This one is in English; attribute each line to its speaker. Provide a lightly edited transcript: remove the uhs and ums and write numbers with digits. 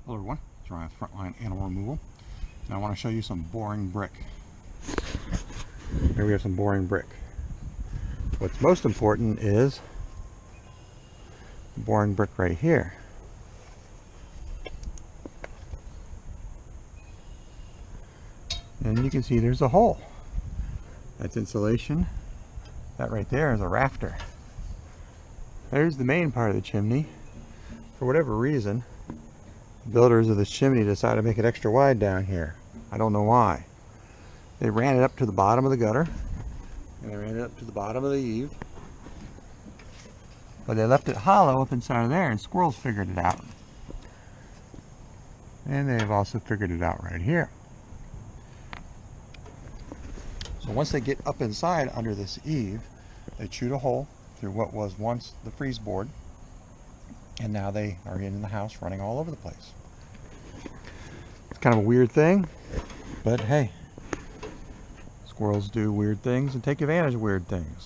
Speaker 1: Hello everyone, it's Ryan with Frontline Animal Removal. Now I want to show you some boring brick. Here we have some boring brick. What's most important is the boring brick right here. And you can see there's a hole. That's insulation. That right there is a rafter. There's the main part of the chimney. For whatever reason, the builders of this chimney decided to make it extra wide down here. I don't know why. They ran it up to the bottom of the gutter, and they ran it up to the bottom of the eave, but they left it hollow up inside of there, and squirrels figured it out. And they've also figured it out right here. So once they get up inside under this eave, they chewed a hole through what was once the freeze board, and now they are in the house running all over the place. It's kind of a weird thing, but hey, squirrels do weird things and take advantage of weird things.